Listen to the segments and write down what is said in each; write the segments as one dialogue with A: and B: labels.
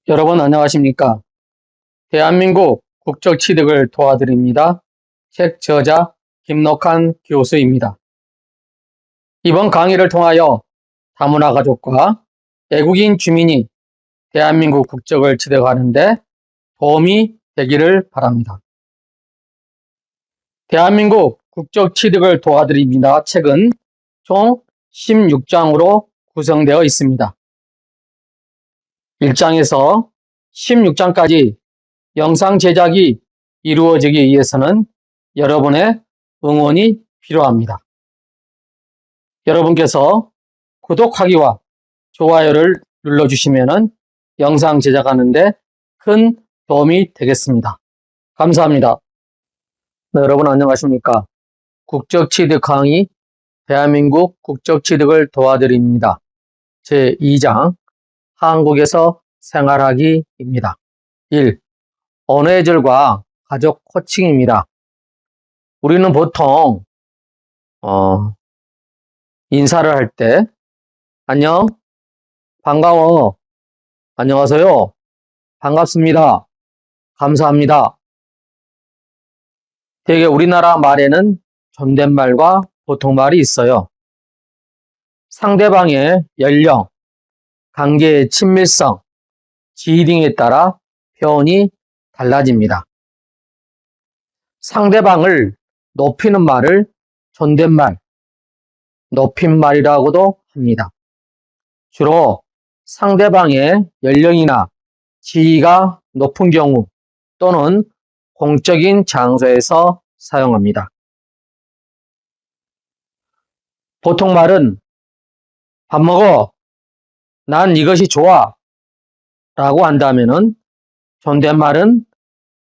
A: 여러분 안녕하십니까? 대한민국 국적 취득을 도와드립니다. 책 저자 김록한 교수입니다. 이번 강의를 통하여 다문화 가족과 외국인 주민이 대한민국 국적을 취득하는 데 도움이 되기를 바랍니다. 대한민국 국적 취득을 도와드립니다. 책은 총 16장으로 구성되어 있습니다. 1장에서 16장까지 영상 제작이 이루어지기 위해서는 여러분의 응원이 필요합니다. 여러분께서 구독하기와 좋아요를 눌러주시면 영상 제작하는 데 큰 도움이 되겠습니다. 감사합니다. 네, 여러분 안녕하십니까? 국적 취득 강의 대한민국 국적 취득을 도와드립니다. 제2장 한국에서 생활하기입니다. 1. 언어의 절과 가족 코칭입니다. 우리는 보통 인사를 할 때 안녕, 반가워, 안녕하세요, 반갑습니다, 감사합니다. 되게 우리나라 말에는 존댓말과 보통말이 있어요. 상대방의 연령, 관계의 친밀성, 지위 등에 따라 표현이 달라집니다. 상대방을 높이는 말을 존댓말, 높임말이라고도 합니다. 주로 상대방의 연령이나 지위가 높은 경우 또는 공적인 장소에서 사용합니다. 보통말은 밥 먹어, 난 이것이 좋아 라고 한다면은 존댓말은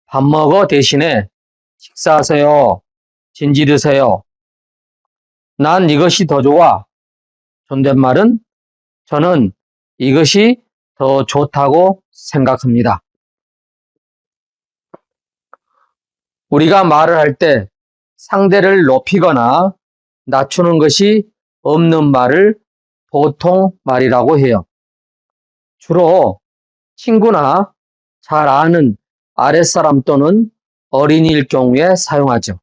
A: 밥 먹어 대신에 식사하세요, 진지 드세요. 난 이것이 더 좋아. 존댓말은 저는 이것이 더 좋다고 생각합니다. 우리가 말을 할 때 상대를 높이거나 낮추는 것이 없는 말을 보통말이라고 해요. 주로 친구나 잘 아는 아랫사람 또는 어린이일 경우에 사용하죠.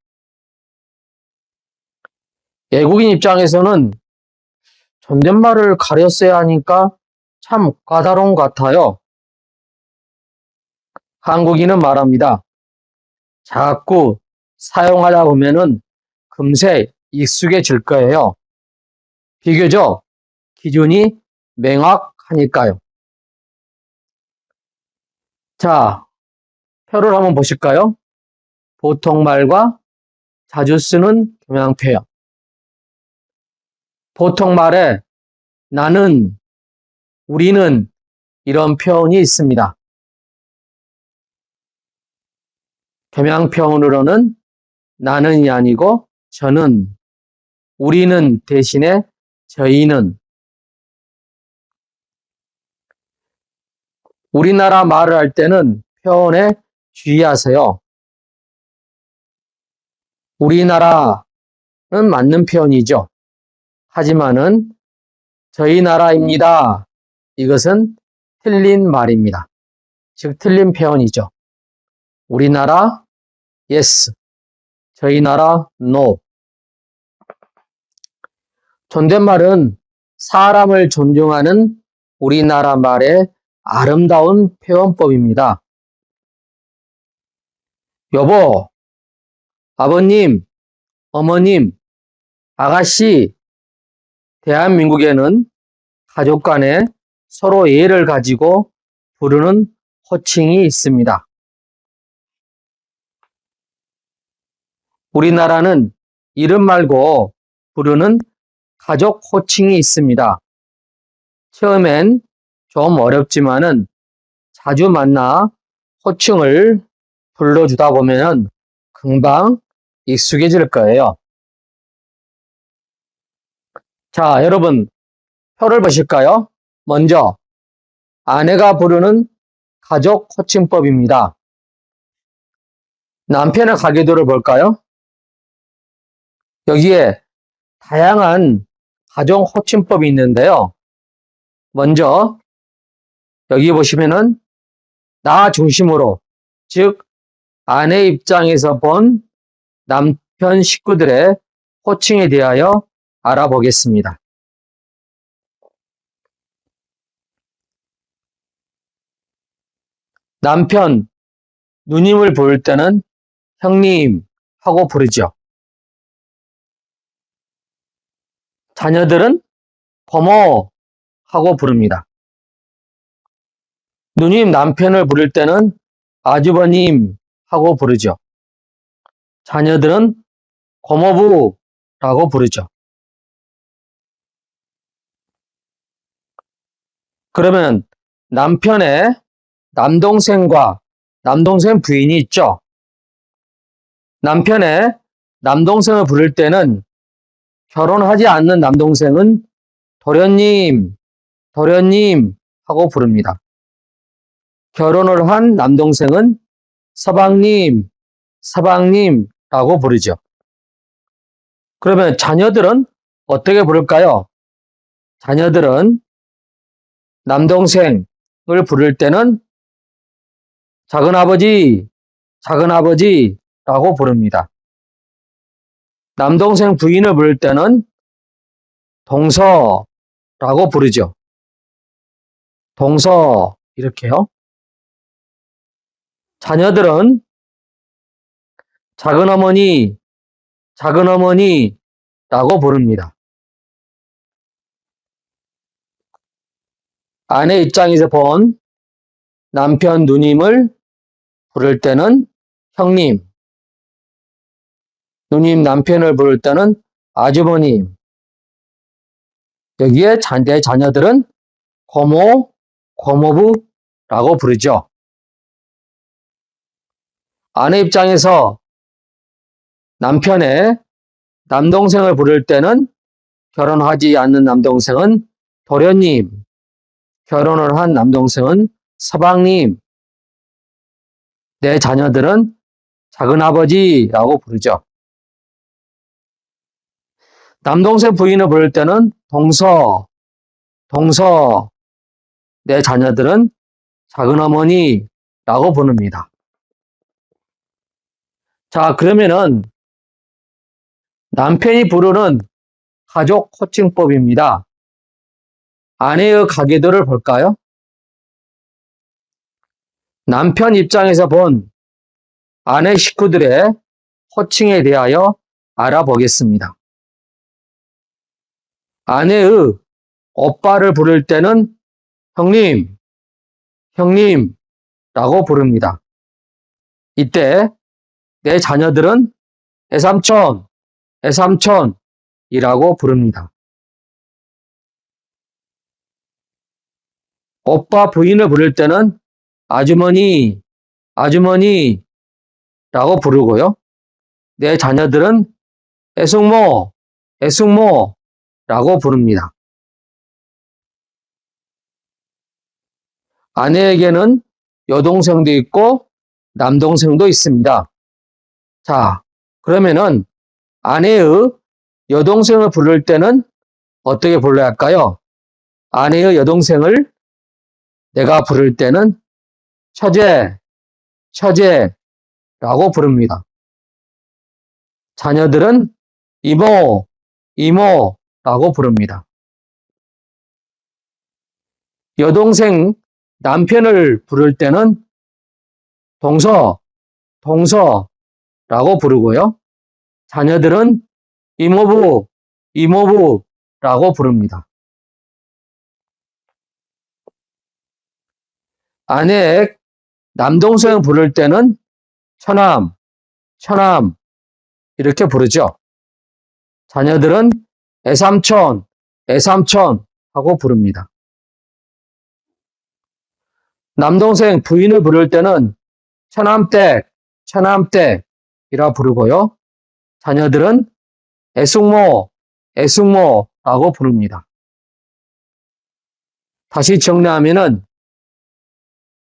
A: 외국인 입장에서는 존댓말을 가려 써야 하니까 참 까다로운 것 같아요. 한국인은 말합니다. 자꾸 사용하다 보면은 금세 익숙해질 거예요. 비교적 기준이 명확하니까요. 자, 표를 한번 보실까요? 보통말과 자주 쓰는 교양표현. 보통말에 나는, 우리는 이런 표현이 있습니다. 교양표현으로는 나는이 아니고 저는, 우리는 대신에 저희는. 우리나라 말을 할 때는 표현에 주의하세요. 우리나라는 맞는 표현이죠. 하지만은 저희 나라입니다. 이것은 틀린 말입니다. 즉 틀린 표현이죠. 우리나라 yes, 저희 나라 no. 존댓말은 사람을 존중하는 우리나라 말의 아름다운 표현법입니다. 여보, 아버님, 어머님, 아가씨. 대한민국에는 가족 간에 서로 예를 가지고 부르는 호칭이 있습니다. 우리나라는 이름 말고 부르는 가족 호칭이 있습니다. 처음엔 좀 어렵지만은 자주 만나 호칭을 불러주다 보면 금방 익숙해질 거예요. 자, 여러분 표를 보실까요? 먼저 아내가 부르는 가족 호칭법입니다. 남편의 가계도를 볼까요? 여기에 다양한 가족 호칭법이 있는데요. 먼저 여기 보시면은 나 중심으로, 즉 아내 입장에서 본 남편 식구들의 호칭에 대하여 알아보겠습니다. 남편, 누님을 부를 때는 형님 하고 부르죠. 자녀들은 고모 하고 부릅니다. 누님 남편을 부를 때는 아주버님 하고 부르죠. 자녀들은 고모부라고 부르죠. 그러면 남편의 남동생과 남동생 부인이 있죠. 남편의 남동생을 부를 때는 결혼하지 않는 남동생은 도련님, 도련님 하고 부릅니다. 결혼을 한 남동생은 서방님, 서방님라고 부르죠. 그러면 자녀들은 어떻게 부를까요? 자녀들은 남동생을 부를 때는 작은아버지, 작은아버지라고 부릅니다. 남동생 부인을 부를 때는 동서라고 부르죠. 동서 이렇게요. 자녀들은 작은어머니, 작은어머니라고 부릅니다. 아내 입장에서 본 남편 누님을 부를 때는 형님, 누님 남편을 부를 때는 아주버님, 여기에 내 자녀들은 고모, 고모부라고 부르죠. 아내 입장에서 남편의 남동생을 부를 때는 결혼하지 않는 남동생은 도련님, 결혼을 한 남동생은 서방님, 내 자녀들은 작은아버지라고 부르죠. 남동생 부인을 부를 때는 동서, 동서, 내 자녀들은 작은어머니라고 부릅니다. 자, 그러면은 남편이 부르는 가족 호칭법입니다. 아내의 가계도를 볼까요? 남편 입장에서 본 아내 식구들의 호칭에 대하여 알아보겠습니다. 아내의 오빠를 부를 때는 형님, 형님라고 부릅니다. 이때 내 자녀들은 애삼촌, 애삼촌이라고 부릅니다. 오빠 부인을 부를 때는 아주머니, 아주머니라고 부르고요. 내 자녀들은 애숙모, 애숙모라고 부릅니다. 아내에게는 여동생도 있고 남동생도 있습니다. 자, 그러면은 아내의 여동생을 부를 때는 어떻게 불러야 할까요? 아내의 여동생을 내가 부를 때는 처제, 처제라고 부릅니다. 자녀들은 이모, 이모라고 부릅니다. 여동생 남편을 부를 때는 동서, 동서라고 부르고요. 자녀들은 이모부, 이모부라고 부릅니다. 아내의 남동생을 부를 때는 처남, 처남 이렇게 부르죠. 자녀들은 애삼촌, 애삼촌 하고 부릅니다. 남동생 부인을 부를 때는 처남댁, 처남댁이라 부르고요. 자녀들은 애숙모, 애숙모라고 부릅니다. 다시 정리하면은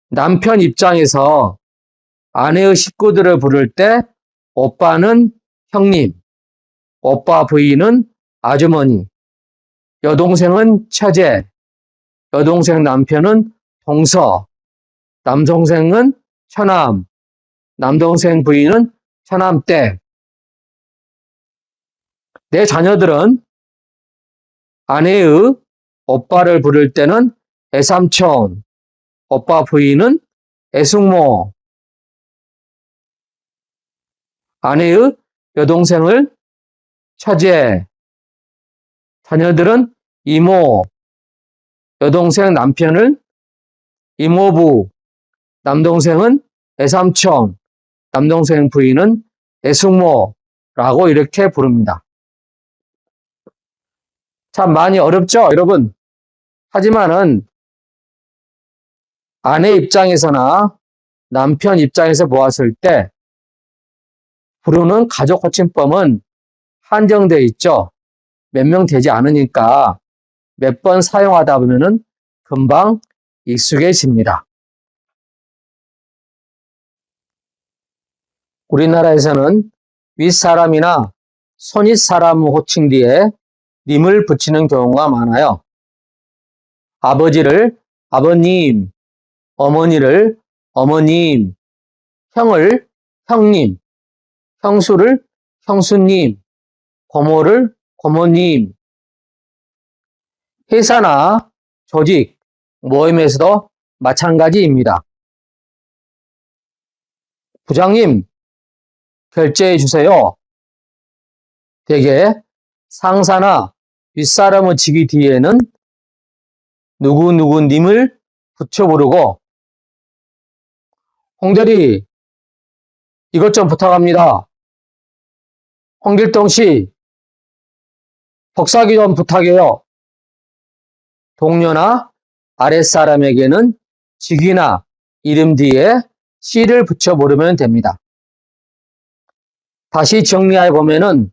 A: 남편 입장에서 아내의 식구들을 부를 때 오빠는 형님, 오빠 부인은 아주머니, 여동생은 처제, 여동생 남편은 동서, 남동생은 처남, 남동생 부인은 처남댁. 내 자녀들은 아내의 오빠를 부를 때는 애삼촌, 오빠 부인은 애숙모, 아내의 여동생을 처제, 자녀들은 이모, 여동생 남편을 이모부, 남동생은 애삼촌, 남동생 부인은 애숙모라고 이렇게 부릅니다. 참 많이 어렵죠, 여러분? 하지만은 아내 입장에서나 남편 입장에서 보았을 때 부르는 가족 호칭법은 한정되어 있죠. 몇 명 되지 않으니까 몇 번 사용하다 보면은 금방 익숙해집니다. 우리나라에서는 윗사람이나 손윗사람 호칭 뒤에 님을 붙이는 경우가 많아요. 아버지를 아버님, 어머니를 어머님, 형을 형님, 형수를 형수님, 고모를 고모님. 회사나 조직, 모임에서도 마찬가지입니다. 부장님, 결제해 주세요. 대개 상사나 윗사람의 직위 뒤에는 누구누구님을 붙여 부르고 홍대리, 이것 좀 부탁합니다. 홍길동 씨, 복사기 좀 부탁해요. 동료나 아랫사람에게는 직위나 이름 뒤에 씨를 붙여 부르면 됩니다. 다시 정리해 보면은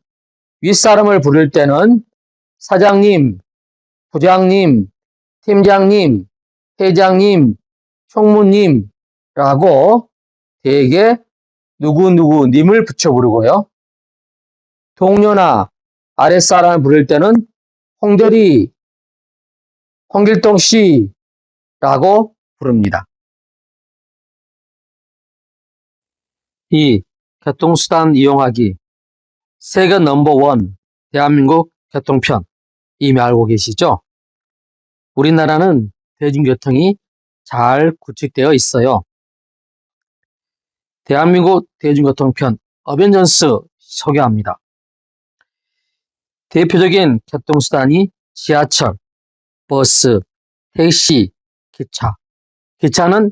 A: 윗사람을 부를 때는 사장님, 부장님, 팀장님, 회장님, 총무님라고 대개 누구누구님을 붙여 부르고요. 동료나 아랫사람을 부를 때는 홍대리, 홍길동 씨라고 부릅니다. 2. 교통수단 이용하기. 세계 넘버원 대한민국 교통편 이미 알고 계시죠? 우리나라는 대중교통이 잘 구축되어 있어요. 대한민국 대중교통편 어벤져스 소개합니다. 대표적인 교통수단이 지하철, 버스, 택시, 기차. 기차는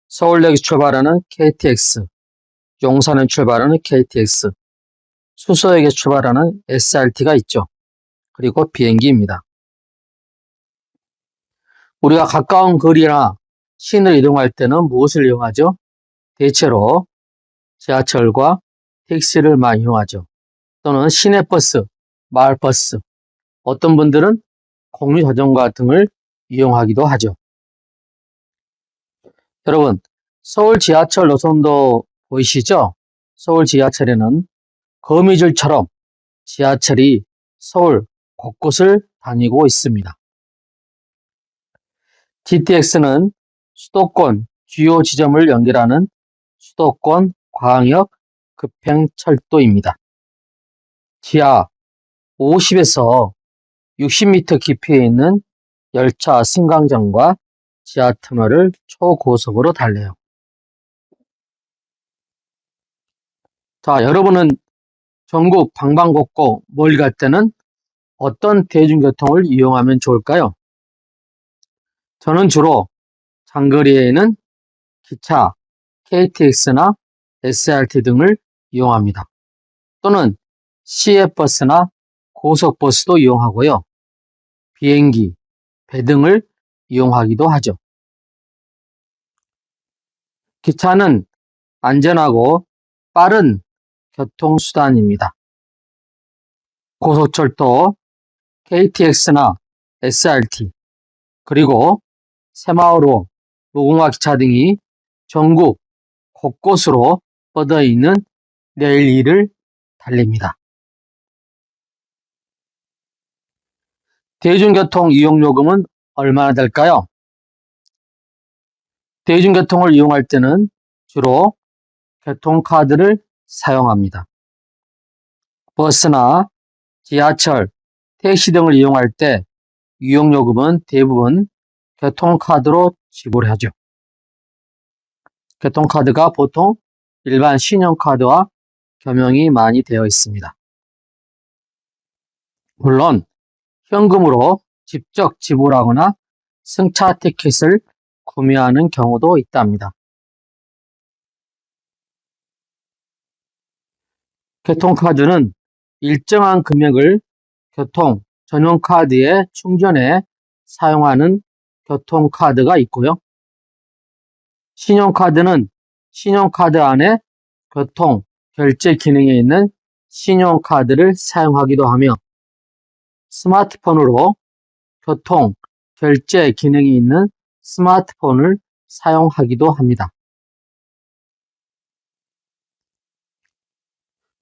A: 서울역에서 출발하는 KTX, 용산에 출발하는 KTX, 수서역에서 출발하는 SRT가 있죠. 그리고 비행기입니다. 우리가 가까운 거리나 시내를 이동할 때는 무엇을 이용하죠? 대체로 지하철과 택시를 많이 이용하죠. 또는 시내버스, 마을버스, 어떤 분들은 공유자전거 등을 이용하기도 하죠. 여러분, 서울 지하철 노선도 보이시죠? 서울 지하철에는 거미줄처럼 지하철이 서울 곳곳을 다니고 있습니다. GTX는 수도권 주요 지점을 연결하는 수도권 광역 급행철도입니다. 지하 50에서 60m 깊이에 있는 열차 승강장과 지하 터널을 초고속으로 달려요. 자, 여러분은 전국 방방곡곡 멀리 갈 때는 어떤 대중교통을 이용하면 좋을까요? 저는 주로 장거리에는 기차, KTX나 SRT 등을 이용합니다. 또는 시외버스나 고속버스도 이용하고요. 비행기, 배 등을 이용하기도 하죠. 기차는 안전하고 빠른 교통수단입니다. 고속철도, KTX나 SRT, 그리고 새마을호, 무궁화 기차 등이 전국 곳곳으로 뻗어 있는 레일위를 달립니다. 대중교통 이용요금은 얼마나 될까요? 대중교통을 이용할 때는 주로 교통카드를 사용합니다. 버스나 지하철, 택시 등을 이용할 때 이용요금은 대부분 교통카드로 지불하죠. 교통카드가 보통 일반 신용카드와 겸용이 많이 되어 있습니다. 물론 현금으로 직접 지불하거나 승차 티켓을 구매하는 경우도 있답니다. 교통카드는 일정한 금액을 교통 전용카드에 충전해 사용하는 교통카드가 있고요. 신용카드는 신용카드 안에 교통 결제 기능에 있는 신용카드를 사용하기도 하며 스마트폰으로 교통 결제 기능이 있는 스마트폰을 사용하기도 합니다.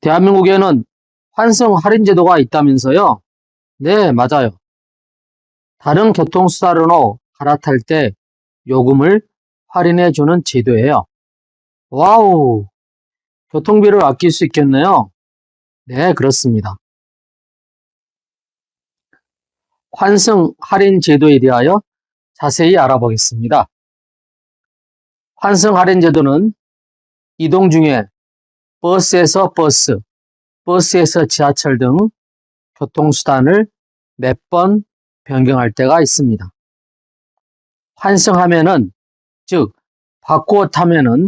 A: 대한민국에는 환승 할인 제도가 있다면서요? 네, 맞아요. 다른 교통수단으로 갈아탈 때 요금을 할인해주는 제도예요. 와우, 교통비를 아낄 수 있겠네요. 네, 그렇습니다. 환승 할인 제도에 대하여 자세히 알아보겠습니다. 환승 할인 제도는 이동 중에 버스에서 버스, 버스에서 지하철 등 교통수단을 몇 번 변경할 때가 있습니다. 환승하면은, 즉, 바꾸어 타면은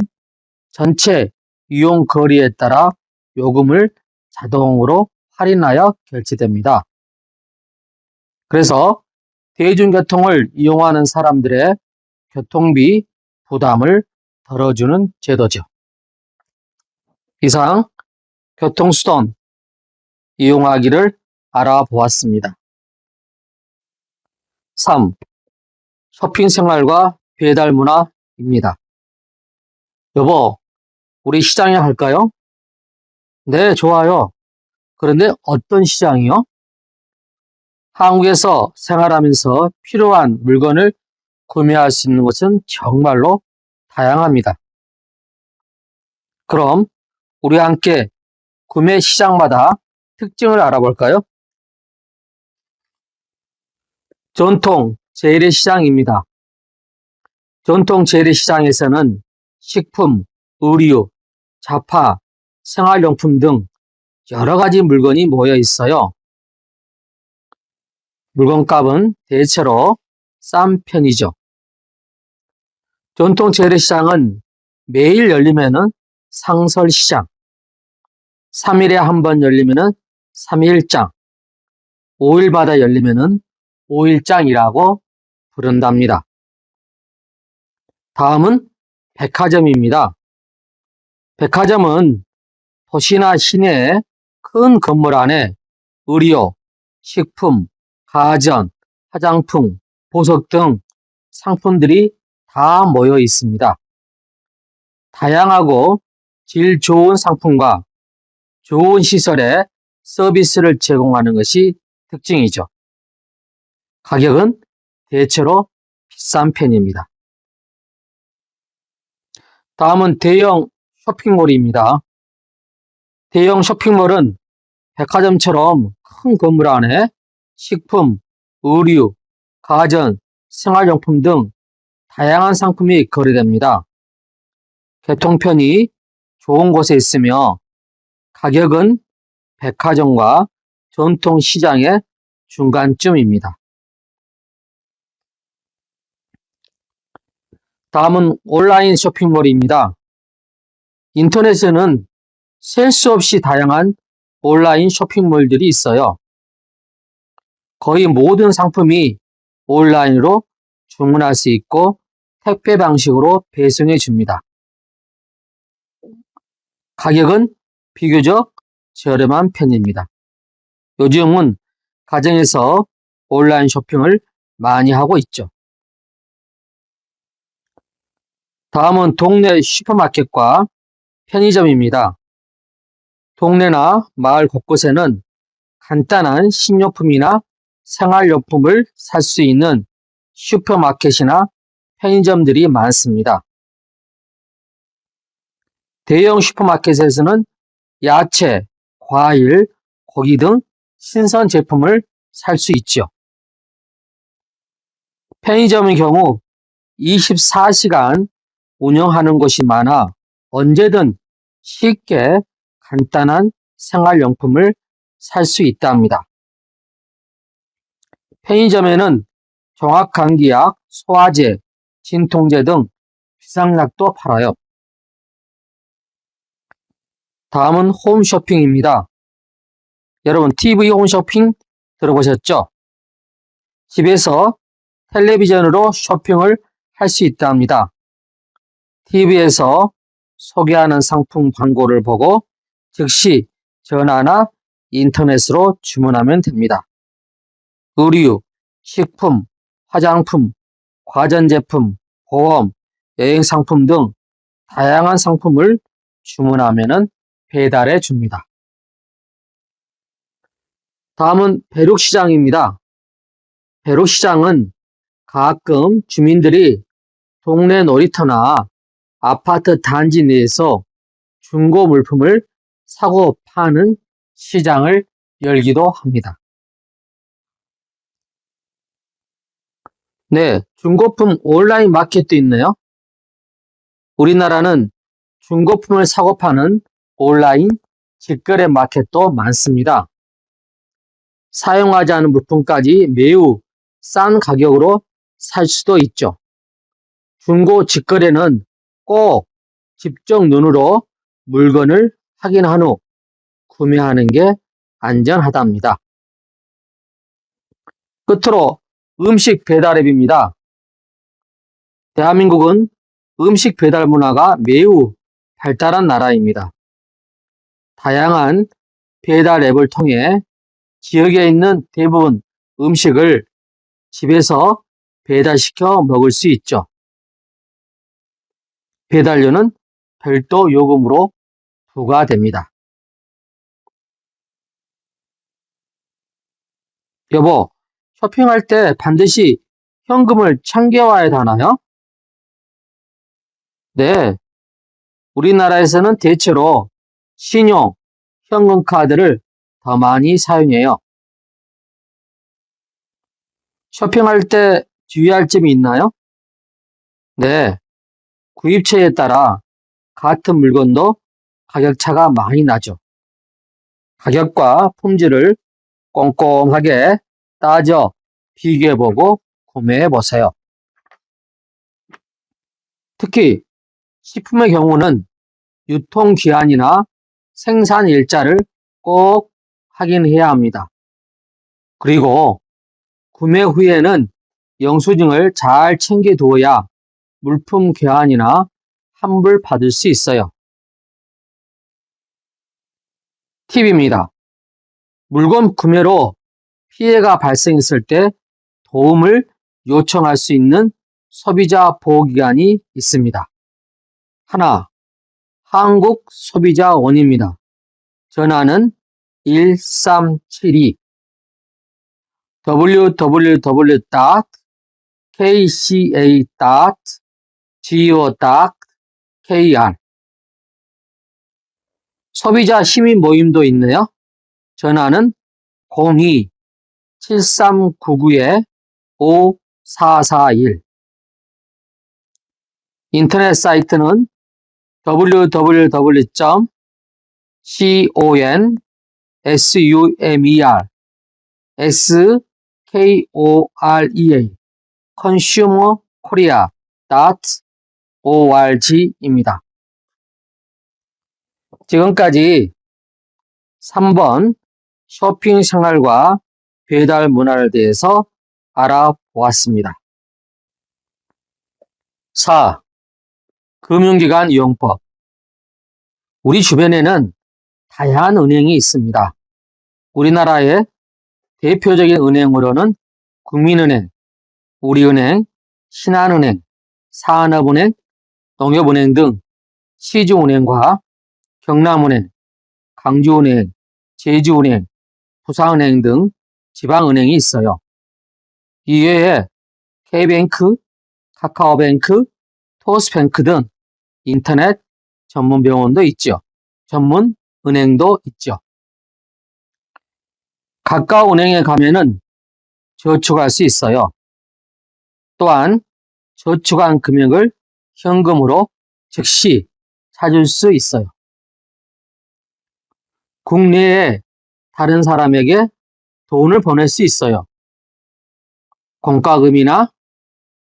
A: 전체 이용 거리에 따라 요금을 자동으로 할인하여 결제됩니다. 그래서 대중교통을 이용하는 사람들의 교통비 부담을 덜어주는 제도죠. 이상 교통수단 이용하기를 알아보았습니다. 3. 쇼핑생활과 배달문화입니다. 여보, 우리 시장에 갈까요? 네, 좋아요. 그런데 어떤 시장이요? 한국에서 생활하면서 필요한 물건을 구매할 수 있는 것은 정말로 다양합니다. 그럼 우리 함께 구매 시장마다 특징을 알아볼까요? 전통 재래시장입니다. 전통 재래시장에서는 식품, 의류, 잡화, 생활용품 등 여러 가지 물건이 모여 있어요. 물건값은 대체로 싼 편이죠. 전통 재래시장은 매일 열리면은 상설시장, 3일에 한 번 열리면은 3일장, 5일마다 열리면은 5일장이라고 부른답니다. 다음은 백화점입니다. 백화점은 도시나 시내의 큰 건물 안에 의료, 식품, 가전, 화장품, 보석 등 상품들이 다 모여 있습니다. 다양하고 질 좋은 상품과 좋은 시설에 서비스를 제공하는 것이 특징이죠. 가격은 대체로 비싼 편입니다. 다음은 대형 쇼핑몰입니다. 대형 쇼핑몰은 백화점처럼 큰 건물 안에 식품, 의류, 가전, 생활용품 등 다양한 상품이 거래됩니다. 교통편이 좋은 곳에 있으며 가격은 백화점과 전통시장의 중간쯤입니다. 다음은 온라인 쇼핑몰입니다. 인터넷에는 셀 수 없이 다양한 온라인 쇼핑몰들이 있어요. 거의 모든 상품이 온라인으로 주문할 수 있고 택배 방식으로 배송해 줍니다. 가격은 비교적 저렴한 편입니다. 요즘은 가정에서 온라인 쇼핑을 많이 하고 있죠. 다음은 동네 슈퍼마켓과 편의점입니다. 동네나 마을 곳곳에는 간단한 식료품이나 생활용품을 살 수 있는 슈퍼마켓이나 편의점들이 많습니다. 대형 슈퍼마켓에서는 야채, 과일, 고기 등 신선 제품을 살 수 있죠. 편의점의 경우 24시간 운영하는 곳이 많아 언제든 쉽게 간단한 생활용품을 살 수 있답니다. 편의점에는 종합감기약, 소화제, 진통제 등 비상약도 팔아요. 다음은 홈쇼핑입니다. 여러분 TV 홈쇼핑 들어보셨죠? 집에서 텔레비전으로 쇼핑을 할 수 있답니다. TV에서 소개하는 상품 광고를 보고 즉시 전화나 인터넷으로 주문하면 됩니다. 의류, 식품, 화장품, 가전제품, 보험, 여행상품 등 다양한 상품을 주문하면 배달해 줍니다. 다음은 벼룩시장입니다. 벼룩시장은 가끔 주민들이 동네 놀이터나 아파트 단지 내에서 중고 물품을 사고 파는 시장을 열기도 합니다. 네, 중고품 온라인 마켓도 있네요. 우리나라는 중고품을 사고 파는 온라인 직거래 마켓도 많습니다. 사용하지 않은 물품까지 매우 싼 가격으로 살 수도 있죠. 중고 직거래는 꼭 직접 눈으로 물건을 확인한 후 구매하는 게 안전하답니다. 끝으로 음식 배달 앱입니다. 대한민국은 음식 배달 문화가 매우 발달한 나라입니다. 다양한 배달 앱을 통해 지역에 있는 대부분 음식을 집에서 배달시켜 먹을 수 있죠. 배달료는 별도 요금으로 부과됩니다. 여보, 쇼핑할 때 반드시 현금을 챙겨와야 하나요? 네, 우리나라에서는 대체로 신용, 현금카드를 더 많이 사용해요. 쇼핑할 때 주의할 점이 있나요? 네, 구입처에 따라 같은 물건도 가격차가 많이 나죠. 가격과 품질을 꼼꼼하게 따져 비교해보고 구매해보세요. 특히 식품의 경우는 유통기한이나 생산 일자를 꼭 확인해야 합니다. 그리고 구매 후에는 영수증을 잘 챙겨두어야 물품 교환이나 환불 받을 수 있어요. 팁입니다. 물건 구매로 피해가 발생했을 때 도움을 요청할 수 있는 소비자 보호기관이 있습니다. 하나, 한국소비자원입니다. 전화는 1372 www.kca.go.kr 소비자 시민 모임도 있네요. 전화는 02-7399-5441 인터넷 사이트는 consumerkorea.org입니다. 지금까지 3번 쇼핑 생활과 배달 문화를 대해서 알아보았습니다. 4. 금융기관 이용법. 우리 주변에는 다양한 은행이 있습니다. 우리나라의 대표적인 은행으로는 국민은행, 우리은행, 신한은행, 산업은행, 농협은행 등 시중은행과 경남은행, 강주은행, 제주은행, 부산은행 등 지방은행이 있어요. 이외에 K뱅크, 카카오뱅크, 토스뱅크 등 인터넷 전문 병원도 있죠. 전문 은행도 있죠. 가까운 은행에 가면은 저축할 수 있어요. 또한 저축한 금액을 현금으로 즉시 찾을 수 있어요. 국내에 다른 사람에게 돈을 보낼 수 있어요. 공과금이나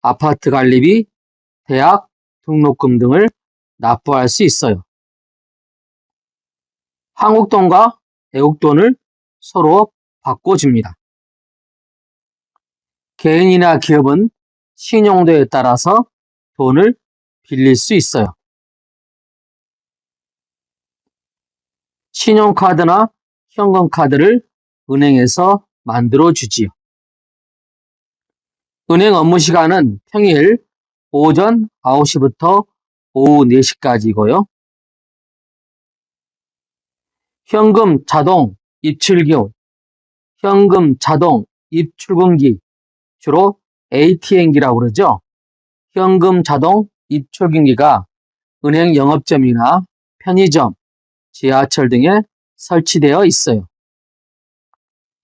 A: 아파트 관리비, 대학 등록금 등을 납부할 수 있어요. 한국 돈과 외국 돈을 서로 바꿔줍니다. 개인이나 기업은 신용도에 따라서 돈을 빌릴 수 있어요. 신용카드나 현금카드를 은행에서 만들어주지요. 은행 업무 시간은 평일 오전 9시부터 오후 4시까지고요. 현금 자동 입출기, 현금 자동 입출금기, 주로 ATM기라고 그러죠. 현금 자동 입출금기가 은행 영업점이나 편의점, 지하철 등에 설치되어 있어요.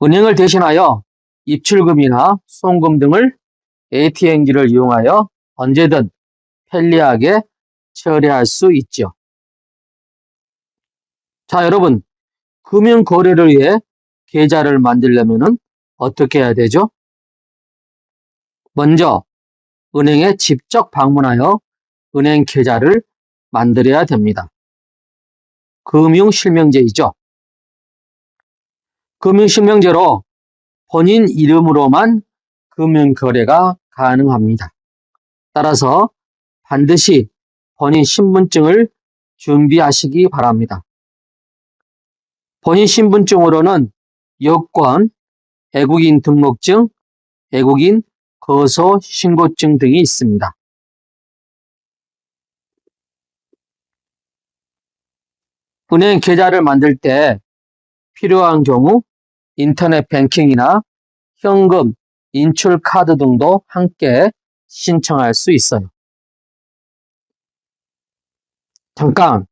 A: 은행을 대신하여 입출금이나 송금 등을 ATM기를 이용하여 언제든 편리하게 처리할 수 있죠. 자, 여러분, 금융 거래를 위해 계좌를 만들려면 어떻게 해야 되죠? 먼저 은행에 직접 방문하여 은행 계좌를 만들어야 됩니다. 금융실명제이죠. 금융실명제로 본인 이름으로만 금융거래가 가능합니다. 따라서 반드시 본인 신분증을 준비하시기 바랍니다. 본인 신분증으로는 여권, 외국인 등록증, 외국인 거소 신고증 등이 있습니다. 은행 계좌를 만들 때 필요한 경우 인터넷 뱅킹이나 현금, 인출 카드 등도 함께 신청할 수 있어요. 잠깐,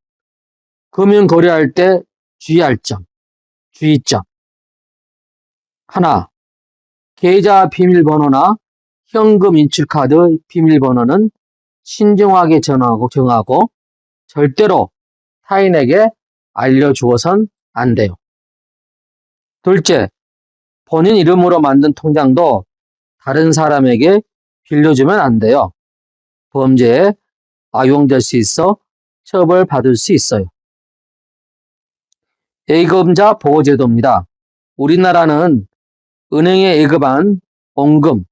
A: 금융 거래할 때 주의할 점, 주의점. 하나, 계좌 비밀번호나 현금 인출 카드 비밀번호는 신중하게 정하고 절대로 타인에게 알려주어선 안 돼요. 둘째, 본인 이름으로 만든 통장도 다른 사람에게 빌려주면 안 돼요. 범죄에 악용될 수 있어 처벌받을 수 있어요. 예금자 보호제도입니다. 우리나라는 은행에 예금한 원금,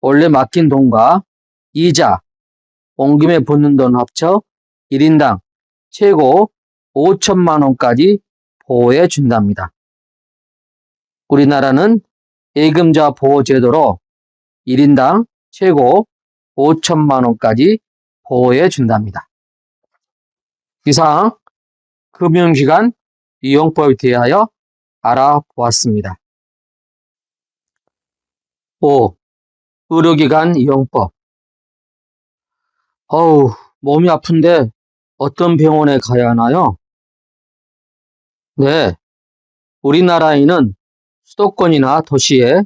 A: 원래 맡긴 돈과 이자, 원금에 붙는 돈 합쳐 1인당 최고 5천만 원까지 보호해 준답니다. 우리나라는 예금자 보호제도로 1인당 최고 5천만 원까지 보호해 준답니다. 이상 금융기관 이용법에 대하여 알아보았습니다. 5. 의료기관 이용법. 몸이 아픈데 어떤 병원에 가야 하나요? 네, 우리나라에는 수도권이나 도시에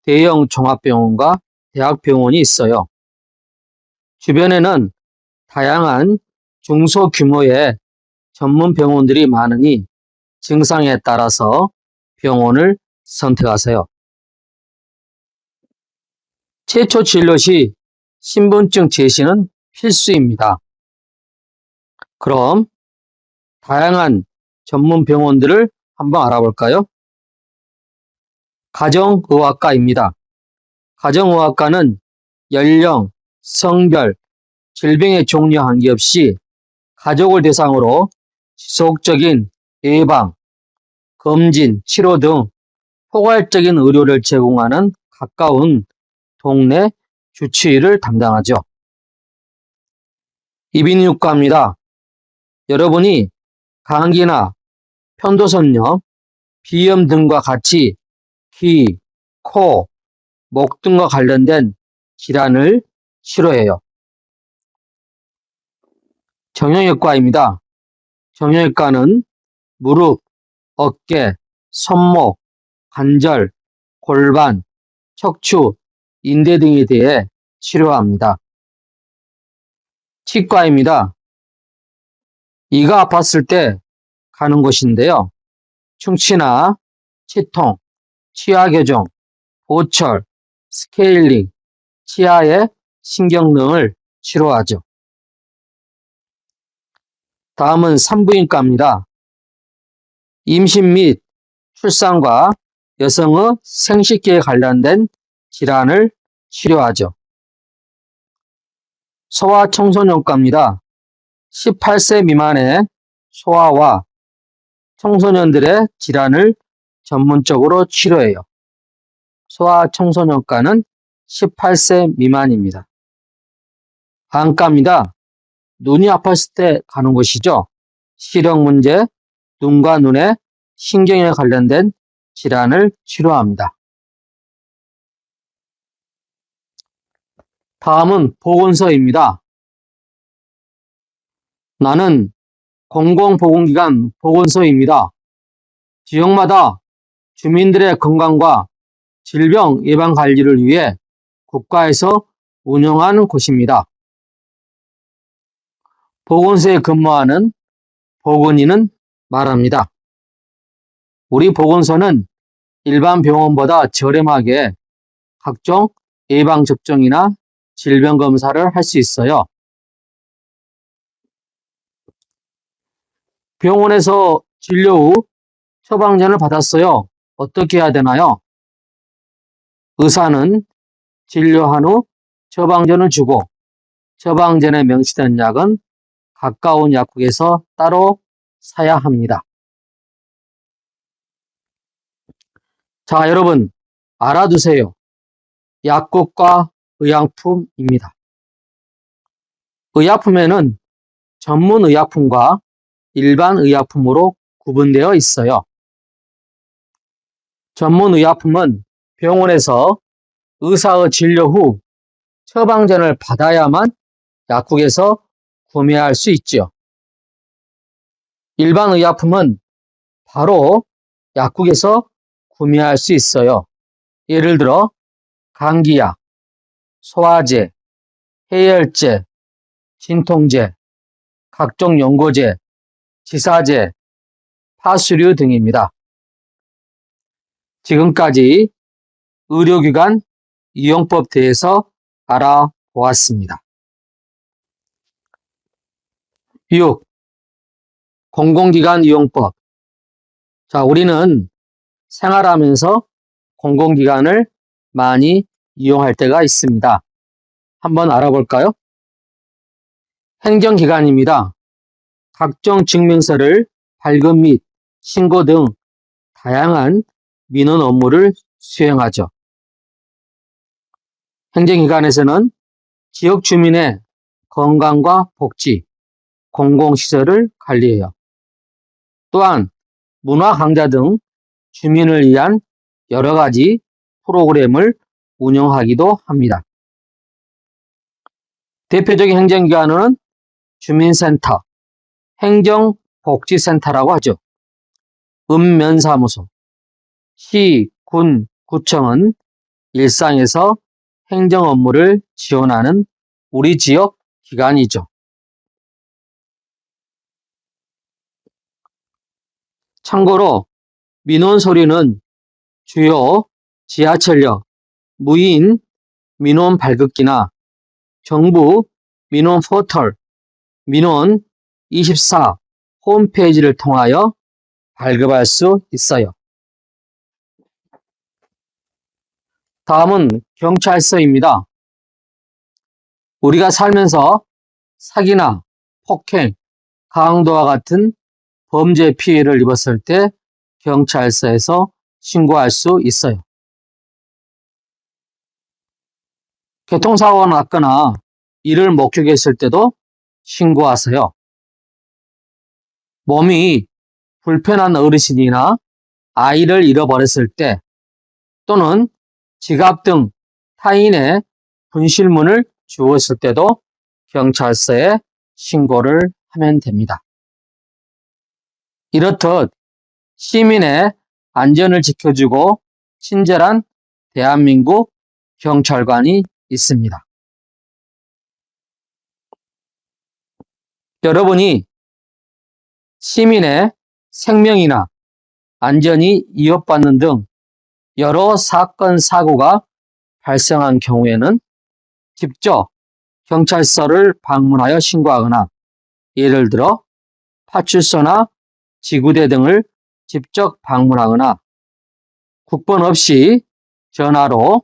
A: 대형 종합병원과 대학병원이 있어요. 주변에는 다양한 중소규모의 전문 병원들이 많으니 증상에 따라서 병원을 선택하세요. 최초 진료 시 신분증 제시는 필수입니다. 그럼 다양한 전문 병원들을 한번 알아볼까요? 가정의학과입니다. 가정의학과는 연령, 성별, 질병의 종류와 관계없이 가족을 대상으로 지속적인 예방, 검진, 치료 등 포괄적인 의료를 제공하는 가까운 동네 주치의를 담당하죠. 이비인후과입니다. 여러분이 감기나 편도선염, 비염 등과 같이 귀, 코, 목 등과 관련된 질환을 치료해요. 정형외과입니다. 정형외과는 무릎, 어깨, 손목, 관절, 골반, 척추, 인대 등에 대해 치료합니다. 치과입니다. 이가 아팠을 때 가는 곳인데요. 충치나 치통, 치아 교정, 보철, 스케일링, 치아의 신경 등을 치료하죠. 다음은 산부인과입니다. 임신 및 출산과 여성의 생식기에 관련된 질환을 치료하죠. 소아청소년과입니다. 18세 미만의 소아와 청소년들의 질환을 전문적으로 치료해요. 소아청소년과는 18세 미만입니다. 안과입니다. 눈이 아팠을 때 가는 곳이죠. 시력 문제, 눈과 눈의 신경에 관련된 질환을 치료합니다. 다음은 보건소입니다. 나는 공공보건기관 보건소입니다. 지역마다 주민들의 건강과 질병 예방 관리를 위해 국가에서 운영하는 곳입니다. 보건소에 근무하는 보건의는 말합니다. 우리 보건소는 일반 병원보다 저렴하게 각종 예방접종이나 질병검사를 할 수 있어요. 병원에서 진료 후 처방전을 받았어요. 어떻게 해야 되나요? 의사는 진료한 후 처방전을 주고 처방전에 명시된 약은 가까운 약국에서 따로 사야 합니다. 자, 여러분 알아두세요. 약국과 의약품입니다. 의약품에는 전문 의약품과 일반 의약품으로 구분되어 있어요. 전문 의약품은 병원에서 의사의 진료 후 처방전을 받아야만 약국에서 구매할 수 있죠. 일반 의약품은 바로 약국에서 구매할 수 있어요. 예를 들어 감기약, 소화제, 해열제, 진통제, 각종 연고제, 지사제, 파수류 등입니다. 지금까지 의료기관 이용법 대해서 알아보았습니다. 6. 공공기관 이용법. 자, 우리는 생활하면서 공공기관을 많이 이용할 때가 있습니다. 한번 알아볼까요? 행정기관입니다. 각종 증명서를 발급 및 신고 등 다양한 민원 업무를 수행하죠. 행정기관에서는 지역 주민의 건강과 복지, 공공시설을 관리해요. 또한 문화 강좌 등 주민을 위한 여러 가지 프로그램을 운영하기도 합니다. 대표적인 행정기관은 주민센터, 행정복지센터라고 하죠. 읍면사무소, 시, 군, 구청은 일상에서 행정 업무를 지원하는 우리 지역 기관이죠. 참고로 민원 서류는 주요 지하철역, 무인 민원 발급기나 정부 민원 포털 민원 24 홈페이지를 통하여 발급할 수 있어요. 다음은 경찰서입니다. 우리가 살면서 사기나 폭행, 강도와 같은 범죄 피해를 입었을 때 경찰서에서 신고할 수 있어요. 교통사고가 났거나 이를 목격했을 때도 신고하세요. 몸이 불편한 어르신이나 아이를 잃어버렸을 때 또는 지갑 등 타인의 분실물을 주웠을 때도 경찰서에 신고를 하면 됩니다. 이렇듯 시민의 안전을 지켜주고 친절한 대한민국 경찰관이 있습니다. 여러분이 시민의 생명이나 안전이 위협받는 등 여러 사건, 사고가 발생한 경우에는 직접 경찰서를 방문하여 신고하거나 예를 들어 파출소나 지구대 등을 직접 방문하거나 국번 없이 전화로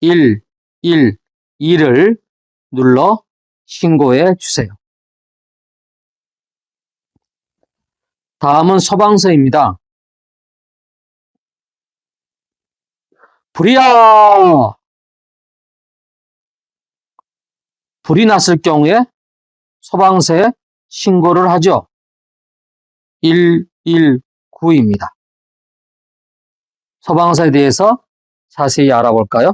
A: 112를 눌러 신고해 주세요. 다음은 소방서입니다. 불이야! 불이 났을 경우에 소방서에 신고를 하죠. 119입니다. 소방서에 대해서 자세히 알아볼까요?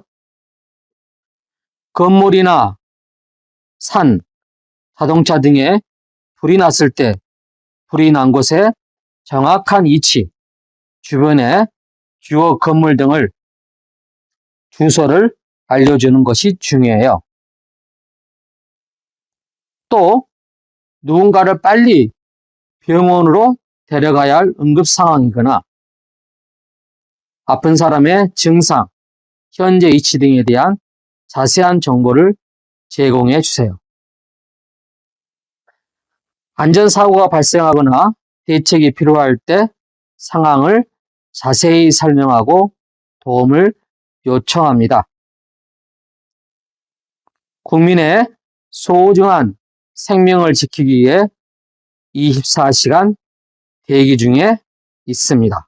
A: 건물이나 산, 자동차 등에 불이 났을 때 불이 난 곳의 정확한 위치, 주변의 주요 건물 등을 주소를 알려주는 것이 중요해요. 또 누군가를 빨리 병원으로 데려가야 할 응급 상황이거나 아픈 사람의 증상, 현재 위치 등에 대한 자세한 정보를 제공해 주세요. 안전사고가 발생하거나 대책이 필요할 때 상황을 자세히 설명하고 도움을 요청합니다. 국민의 소중한 생명을 지키기 위해 24시간 대기 중에 있습니다.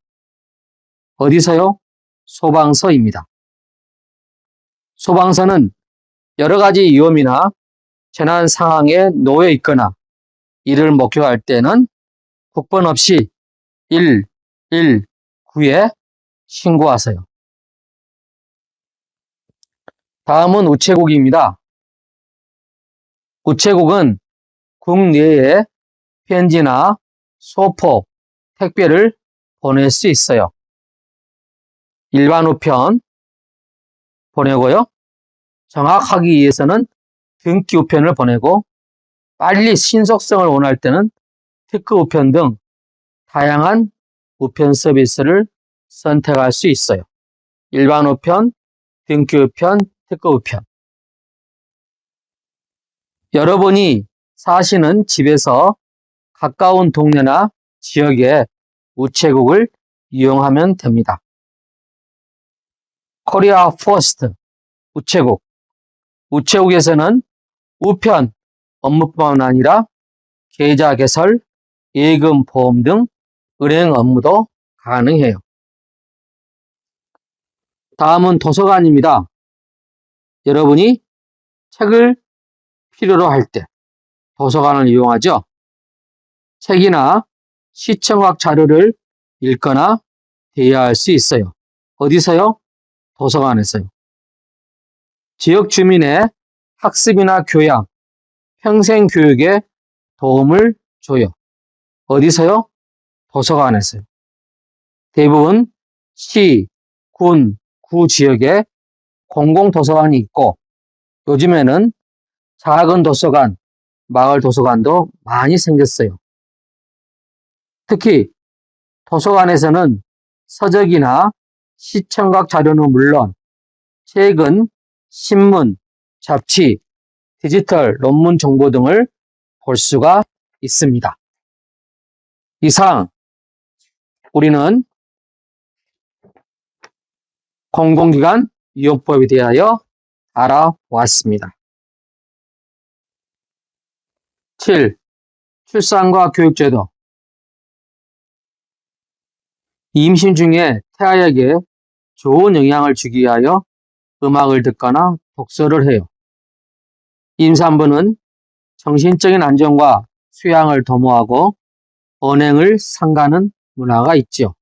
A: 어디서요? 소방서입니다. 소방서는 여러 가지 위험이나 재난 상황에 놓여 있거나 이를 목격할 때는 국번 없이 119에 신고하세요. 다음은 우체국입니다. 우체국은 국내에 편지나 소포, 택배를 보낼 수 있어요. 일반 우편 보내고요. 정확하기 위해서는 등기 우편을 보내고 빨리 신속성을 원할 때는 특급 우편 등 다양한 우편 서비스를 선택할 수 있어요. 일반 우편, 등기 우편, 특급 우편. 여러분이 사시는 집에서 가까운 동네나 지역에 우체국을 이용하면 됩니다. 코리아 포스트 우체국. 우체국에서는 우편 업무뿐만 아니라 계좌 개설, 예금 보험 등 은행 업무도 가능해요. 다음은 도서관입니다. 여러분이 책을 필요로 할 때 도서관을 이용하죠. 책이나 시청각 자료를 읽거나 대여할 수 있어요. 어디서요? 도서관에서요. 지역 주민의 학습이나 교양, 평생 교육에 도움을 줘요. 어디서요? 도서관에서요. 대부분 시, 군, 구 지역에 공공도서관이 있고 요즘에는 작은 도서관, 마을 도서관도 많이 생겼어요. 특히 도서관에서는 서적이나 시청각 자료는 물론 최근 신문, 잡지, 디지털 논문 정보 등을 볼 수가 있습니다. 이상 우리는 공공기관 이용법에 대하여 알아보았습니다. 7. 출산과 교육제도. 임신 중에 태아에게 좋은 영향을 주기 위하여 음악을 듣거나 독서를 해요. 임산부는 정신적인 안정과 수양을 도모하고 언행을 삼가는 문화가 있죠.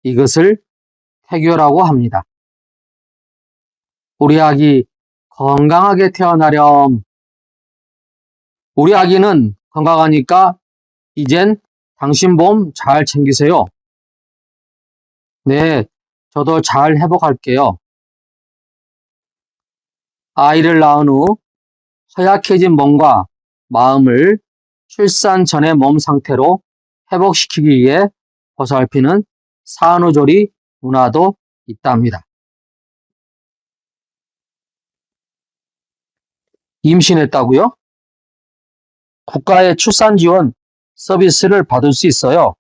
A: 이것을 태교라고 합니다. 우리 아기 건강하게 태어나렴. 우리 아기는 건강하니까 이젠 당신 몸 잘 챙기세요. 네, 저도 잘 회복할게요. 아이를 낳은 후 허약해진 몸과 마음을 출산 전의 몸 상태로 회복시키기 위해 보살피는 산후조리 문화도 있답니다. 임신했다고요? 국가의 출산 지원 서비스를 받을 수 있어요.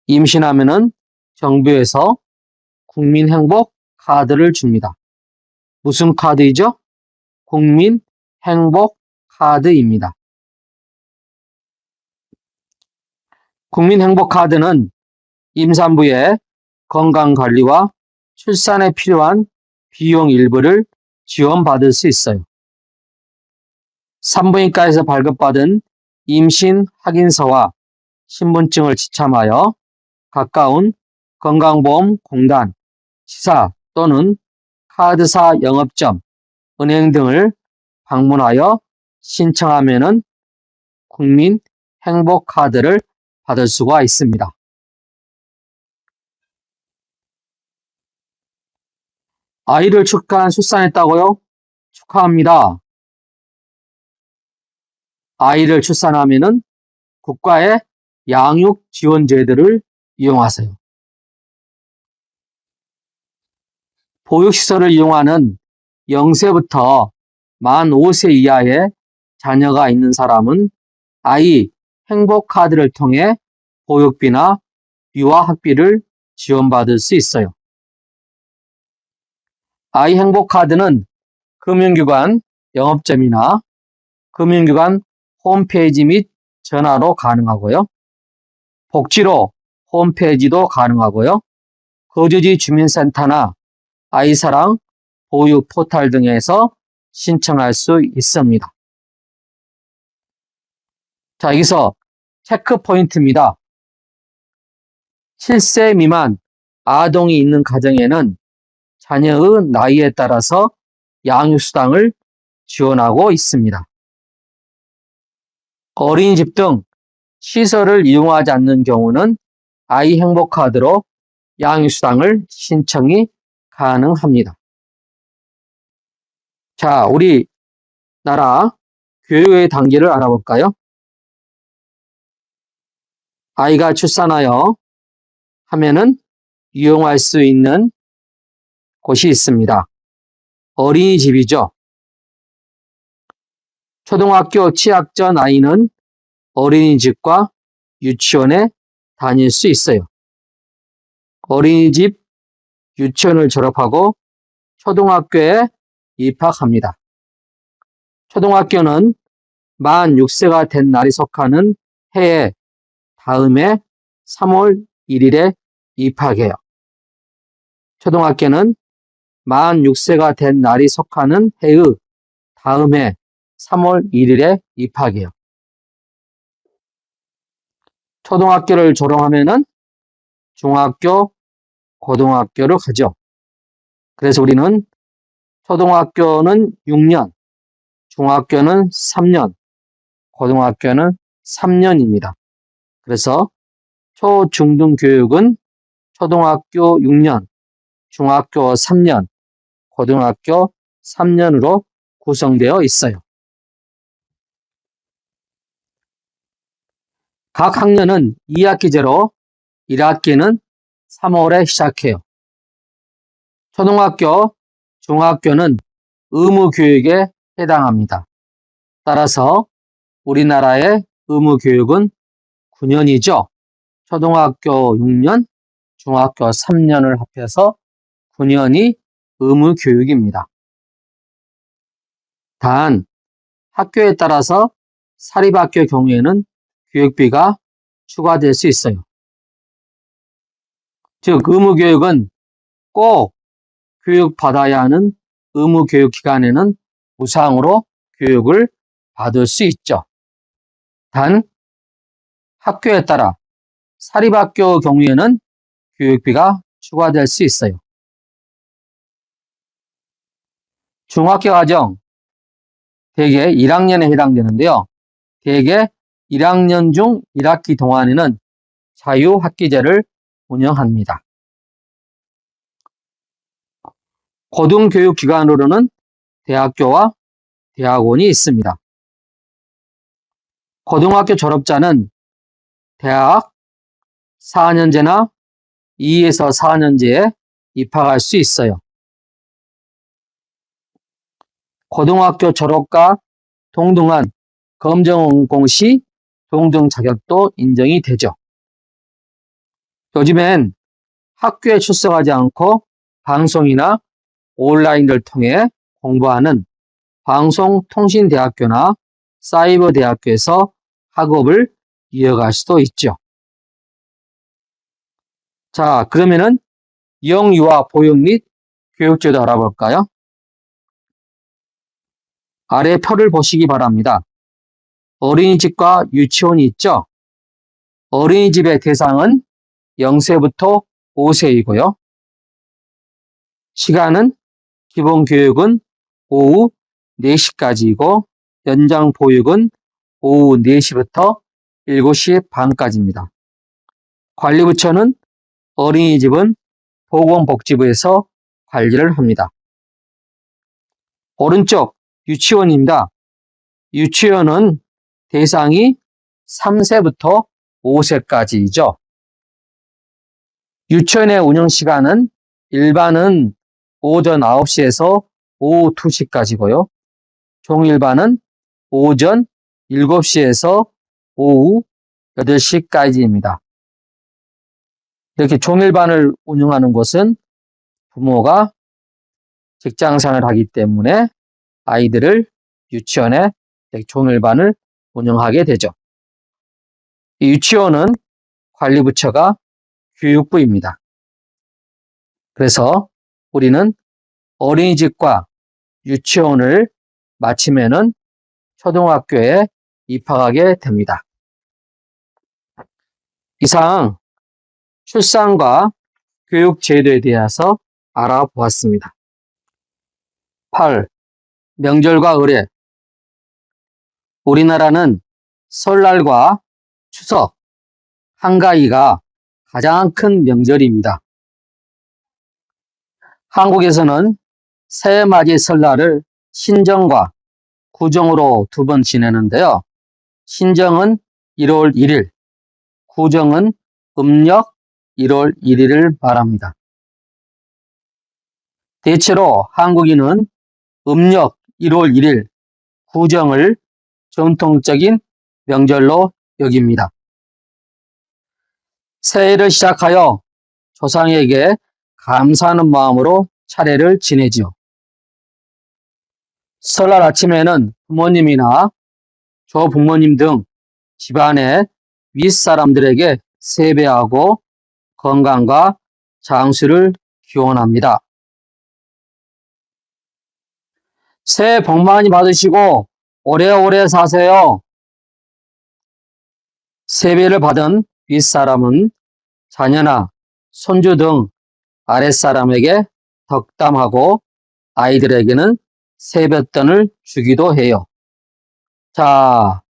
A: 임신하면은 정부에서 국민행복 카드를 줍니다. 무슨 카드이죠? 국민행복 카드입니다. 국민행복 카드는 임산부의 건강관리와 출산에 필요한 비용 일부를 지원받을 수 있어요. 산부인과에서 발급받은 임신 확인서와 신분증을 지참하여 가까운 건강보험공단, 시사 또는 카드사 영업점, 은행 등을 방문하여 신청하면은 국민 행복카드를 받을 수가 있습니다. 아이를 출산했다고요? 축하합니다. 아이를 출산하면은 국가의 양육 지원제도를 이용하세요. 보육시설을 이용하는 0세부터 만 5세 이하의 자녀가 있는 사람은 아이 행복카드를 통해 보육비나 유아학비를 지원받을 수 있어요. 아이 행복카드는 금융기관 영업점이나 금융기관 홈페이지 및 전화로 가능하고요. 복지로 홈페이지도 가능하고요. 거주지 주민센터나 아이사랑 보육 포털 등에서 신청할 수 있습니다. 자, 여기서 체크 포인트입니다. 7세 미만 아동이 있는 가정에는 자녀의 나이에 따라서 양육수당을 지원하고 있습니다. 어린이집 등 시설을 이용하지 않는 경우는 아이 행복카드로 양육수당을 신청이 가능합니다. 자, 우리나라 교육의 단계를 알아볼까요? 아이가 출산하여 하면은 이용할 수 있는 곳이 있습니다. 어린이집이죠. 초등학교 취학 전 아이는 어린이집과 유치원에 다닐 수 있어요. 어린이집, 유치원을 졸업하고 초등학교에 입학합니다. 초등학교는 만 6세가 된 날이 속하는 해에 다음해 3월 1일에 입학해요. 초등학교는 만 6세가 된 날이 속하는 해의 다음해 3월 1일에 입학해요. 초등학교를 졸업하면은 중학교, 고등학교를 가죠. 그래서 우리는 초등학교는 6년, 중학교는 3년, 고등학교는 3년입니다. 그래서 초중등교육은 초등학교 6년, 중학교 3년, 고등학교 3년으로 구성되어 있어요. 각 학년은 2학기제로 1학기는 3월에 시작해요. 초등학교, 중학교는 의무교육에 해당합니다. 따라서 우리나라의 의무교육은 9년이죠. 초등학교 6년, 중학교 3년을 합해서 9년이 의무교육입니다. 단, 학교에 따라서 사립학교 경우에는 교육비가 추가될 수 있어요. 즉, 의무교육은 꼭 교육받아야 하는 의무교육기관에는 무상으로 교육을 받을 수 있죠. 단, 학교에 따라 사립학교 경우에는 교육비가 추가될 수 있어요. 중학교 과정, 대개 1학년에 해당되는데요. 대개 1학년 중 1학기 동안에는 자유학기제를 운영합니다. 고등교육기관으로는 대학교와 대학원이 있습니다. 고등학교 졸업자는 대학 4년제나 2에서 4년제에 입학할 수 있어요. 고등학교 졸업과 동등한 검정 시 동등 자격도 인정이 되죠. 요즘엔 학교에 출석하지 않고 방송이나 온라인을 통해 공부하는 방송통신대학교나 사이버대학교에서 학업을 이어갈 수도 있죠. 자, 그러면은 영유아 보육 및 교육제도 알아볼까요? 아래 표를 보시기 바랍니다. 어린이집과 유치원이 있죠? 어린이집의 대상은 0세부터 5세이고요. 시간은 기본교육은 오후 4시까지이고 연장 보육은 오후 4시부터 7시 반까지입니다. 관리부처는 어린이집은 보건복지부에서 관리를 합니다. 오른쪽 유치원입니다. 유치원은 대상이 3세부터 5세까지이죠. 유치원의 운영시간은 일반은 오전 9시에서 오후 2시까지고요. 종일반은 오전 7시에서 오후 8시까지입니다. 이렇게 종일반을 운영하는 곳은 부모가 직장생활을 하기 때문에 아이들을 유치원에 종일반을 운영하게 되죠. 이 유치원은 관리부처가 교육부입니다. 그래서 우리는 어린이집과 유치원을 마치면은 초등학교에 입학하게 됩니다. 이상 출산과 교육 제도에 대해서 알아보았습니다. 8. 명절과 의례. 우리나라는 설날과 추석, 한가위가 가장 큰 명절입니다. 한국에서는 새해맞이 설날을 신정과 구정으로 2번 지내는데요. 신정은 1월 1일, 구정은 음력 1월 1일을 말합니다. 대체로 한국인은 음력 1월 1일, 구정을 전통적인 명절로 여깁니다. 새해를 시작하여 조상에게 감사하는 마음으로 차례를 지내죠. 설날 아침에는 부모님이나 조부모님 등 집안의 윗사람들에게 세배하고 건강과 장수를 기원합니다. 새해 복 많이 받으시고 오래오래 사세요. 세배를 받은 윗사람은 자녀나 손주 등 아랫사람에게 덕담하고 아이들에게는 세뱃돈을 주기도 해요. 자,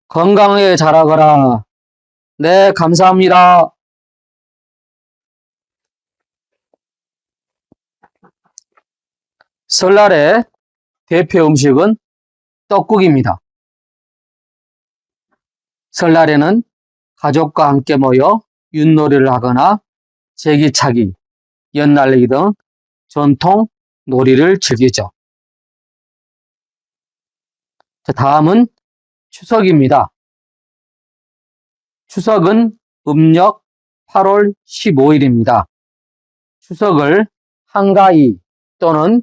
A: 건강하게 자라거라. 네, 감사합니다. 설날의 대표 음식은 떡국입니다. 설날에는 가족과 함께 모여 윷놀이를 하거나 제기차기, 연날리기 등 전통 놀이를 즐기죠. 다음은 추석입니다. 추석은 음력 8월 15일입니다. 추석을 한가위 또는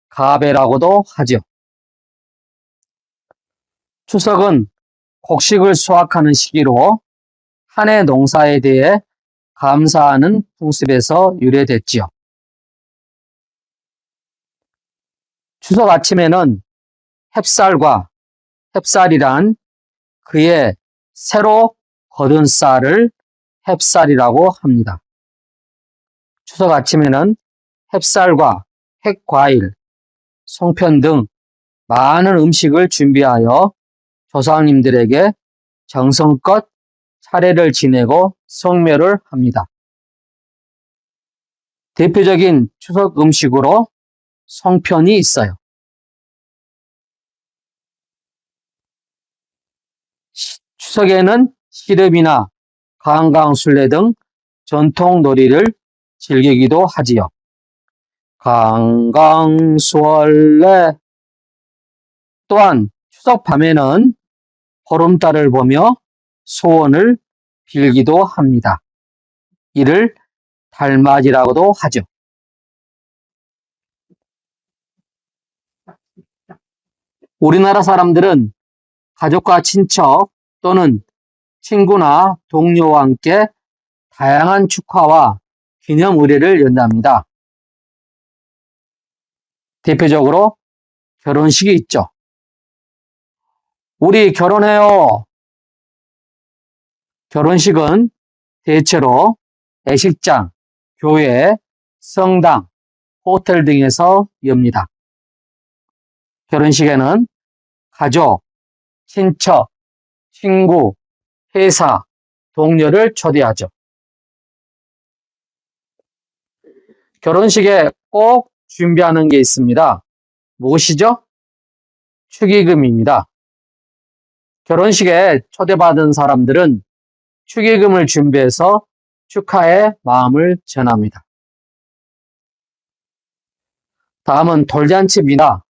A: 가배라고도 하죠. 추석은 곡식을 수확하는 시기로 한 해 농사에 대해 감사하는 풍습에서 유래됐지요. 추석 아침에는 햅쌀과 햅쌀이란 그의 새로 거둔 쌀을 햅쌀이라고 합니다. 추석 아침에는 햅쌀과 햇과일, 송편 등 많은 음식을 준비하여 조상님들에게 정성껏 차례를 지내고 성묘를 합니다. 대표적인 추석 음식으로 송편이 있어요. 추석에는 시름이나 강강술래 등 전통 놀이를 즐기기도 하지요. 강강술래. 또한 추석 밤에는 보름달을 보며 소원을 빌기도 합니다. 이를 달맞이라고도 하죠. 우리나라 사람들은 가족과 친척 또는 친구나 동료와 함께 다양한 축하와 기념 의례를 연답니다. 대표적으로 결혼식이 있죠. 우리 결혼해요. 결혼식은 대체로 예식장, 교회, 성당, 호텔 등에서 엽니다. 결혼식에는 가족, 친척, 친구, 회사, 동료를 초대하죠. 결혼식에 꼭 준비하는 게 있습니다. 무엇이죠? 축의금입니다. 결혼식에 초대받은 사람들은 축의금을 준비해서 축하의 마음을 전합니다. 다음은 돌잔치입니다.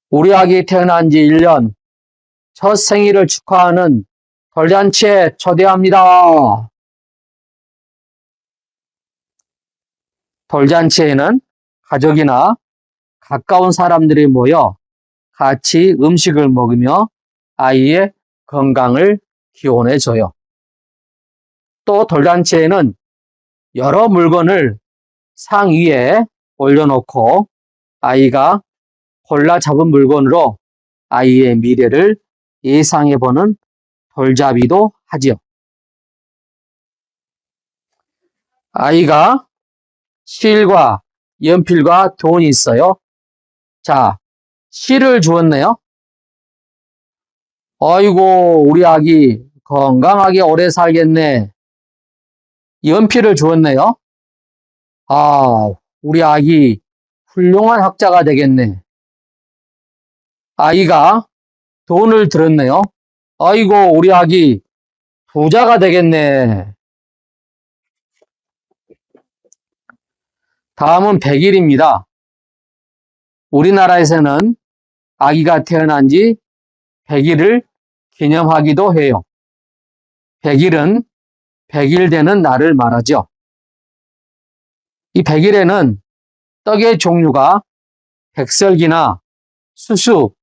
A: 우리 아기 태어난 지 1년, 첫 생일을 축하하는 돌잔치에 초대합니다. 돌잔치에는 가족이나 가까운 사람들이 모여 같이 음식을 먹으며 아이의 건강을 기원해줘요. 또 돌잔치에는 여러 물건을 상 위에 올려놓고 아이가 골라 잡은 물건으로 아이의 미래를 예상해보는 돌잡이도 하지요. 아이가 실과 연필과 돈이 있어요. 자, 실을 주었네요. 아이고, 우리 아기 건강하게 오래 살겠네. 연필을 주었네요. 아, 우리 아기 훌륭한 학자가 되겠네. 아이가 돈을 들었네요. 아이고, 우리 아기 부자가 되겠네. 다음은 100일입니다. 우리나라에서는 아기가 태어난 지 100일을 기념하기도 해요. 100일은 100일 되는 날을 말하죠. 이 100일에는 떡의 종류가 백설기나 수수,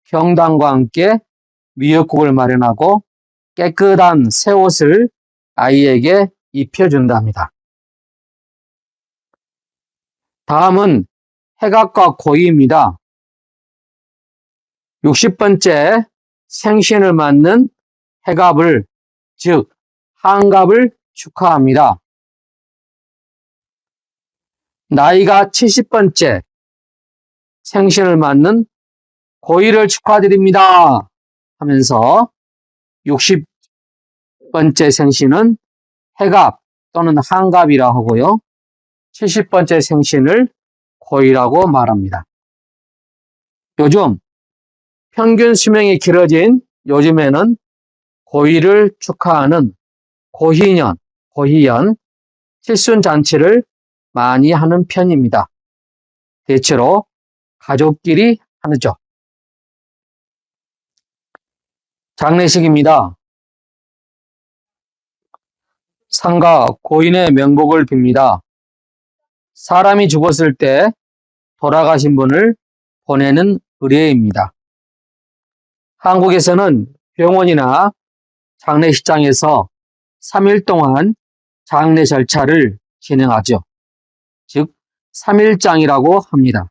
A: 경단과 함께 미역국을 마련하고 깨끗한 새 옷을 아이에게 입혀준답니다. 다음은 해갑과 고이입니다. 60번째 생신을 맞는 해갑을, 즉 한갑을 축하합니다. 나이가 70번째 생신을 맞는 고이를 축하드립니다 하면서 60번째 생신은 해갑 또는 한갑이라 하고요. 70번째 생신을 고이라고 말합니다. 요즘 평균 수명이 길어진 요즘에는 고이를 축하하는 고희년, 칠순잔치를 많이 하는 편입니다. 대체로 가족끼리 하죠. 장례식입니다. 상가 고인의 명복을 빕니다. 사람이 죽었을 때 돌아가신 분을 보내는 의례입니다. 한국에서는 병원이나 장례식장에서 3일 동안 장례 절차를 진행하죠. 즉 3일장이라고 합니다.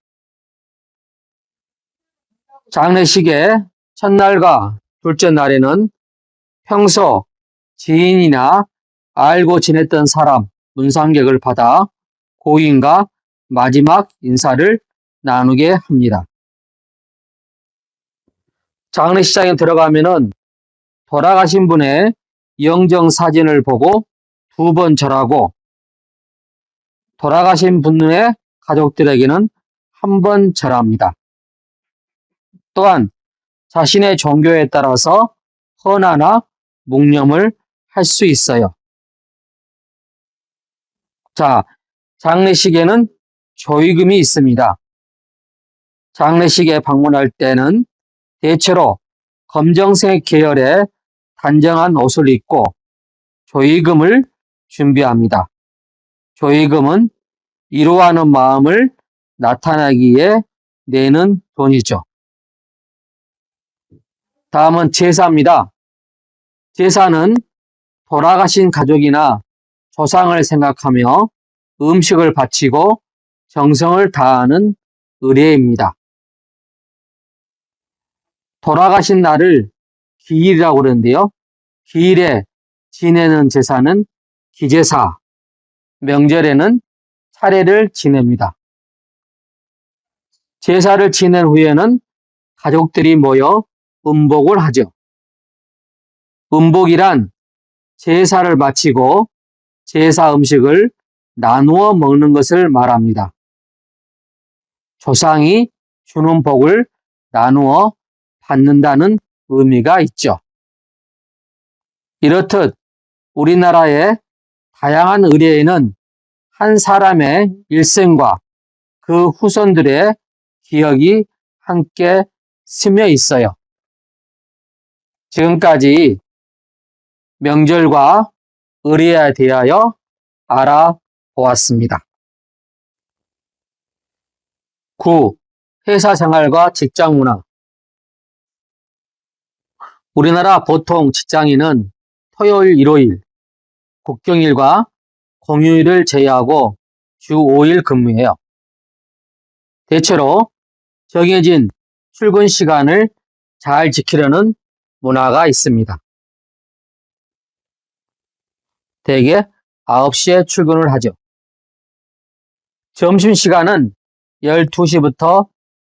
A: 장례식의 첫날과 둘째 날에는 평소 지인이나 알고 지냈던 사람, 문상객을 받아 고인과 마지막 인사를 나누게 합니다. 장례식장에 들어가면은 돌아가신 분의 영정 사진을 보고 2번 절하고 돌아가신 분의 가족들에게는 1번 절합니다. 또한 자신의 종교에 따라서 헌화나 묵념을 할 수 있어요. 자, 장례식에는 조의금이 있습니다. 장례식에 방문할 때는 대체로 검정색 계열의 단정한 옷을 입고 조의금을 준비합니다. 조의금은 위로하는 마음을 나타내기 위해 내는 돈이죠. 다음은 제사입니다. 제사는 돌아가신 가족이나 조상을 생각하며 음식을 바치고 정성을 다하는 의례입니다. 돌아가신 날을 기일이라고 그러는데요. 기일에 지내는 제사는 기제사, 명절에는 차례를 지냅니다. 제사를 지낸 후에는 가족들이 모여 음복을 하죠. 음복이란 제사를 마치고 제사 음식을 나누어 먹는 것을 말합니다. 조상이 주는 복을 나누어 받는다는 의미가 있죠. 이렇듯 우리나라의 다양한 의례에는 한 사람의 일생과 그 후손들의 기억이 함께 스며 있어요. 지금까지 명절과 의례에 대하여 알아보았습니다. 9. 회사 생활과 직장 문화. 우리나라 보통 직장인은 토요일, 일요일, 국경일과 공휴일을 제외하고 주 5일 근무해요. 대체로 정해진 출근 시간을 잘 지키려는 문화가 있습니다. 대개 9시에 출근을 하죠. 점심시간은 12시부터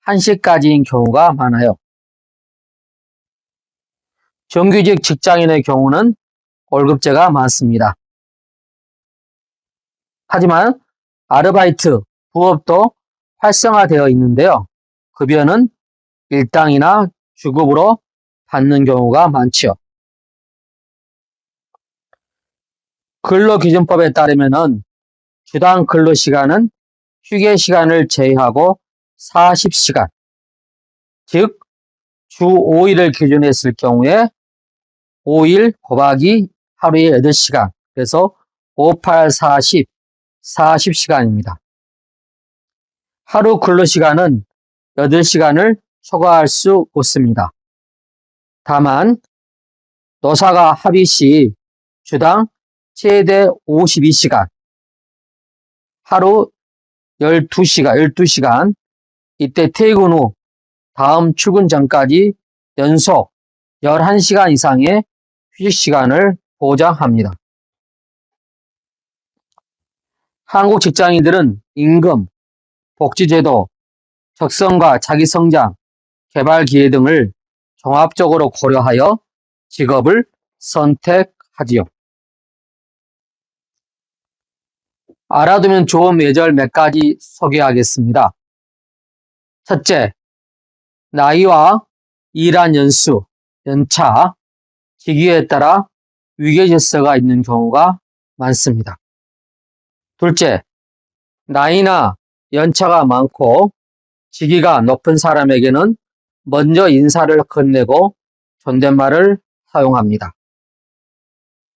A: 1시까지인 경우가 많아요. 정규직 직장인의 경우는 월급제가 많습니다. 하지만 아르바이트, 부업도 활성화되어 있는데요. 급여는 일당이나 주급으로 받는 경우가 많죠. 근로기준법에 따르면 주당 근로시간은 휴게시간을 제외하고 40시간, 즉 주 5일을 기준으로 했을 경우에 5일 곱하기 하루에 8시간, 그래서 58, 40, 40시간입니다. 하루 근로시간은 8시간을 초과할 수 없습니다. 다만 노사가 합의 시 주당 최대 52시간, 하루 12시간, 이때 퇴근 후 다음 출근 전까지 연속 11시간 이상의 휴식시간을 보장합니다. 한국 직장인들은 임금, 복지제도, 적성과 자기성장, 개발 기회 등을 종합적으로 고려하여 직업을 선택하지요. 알아두면 좋은 예절 몇 가지 소개하겠습니다. 첫째, 나이와 일한 연수, 연차, 직위에 따라 위계질서가 있는 경우가 많습니다. 둘째, 나이나 연차가 많고 직위가 높은 사람에게는 먼저 인사를 건네고 존댓말을 사용합니다.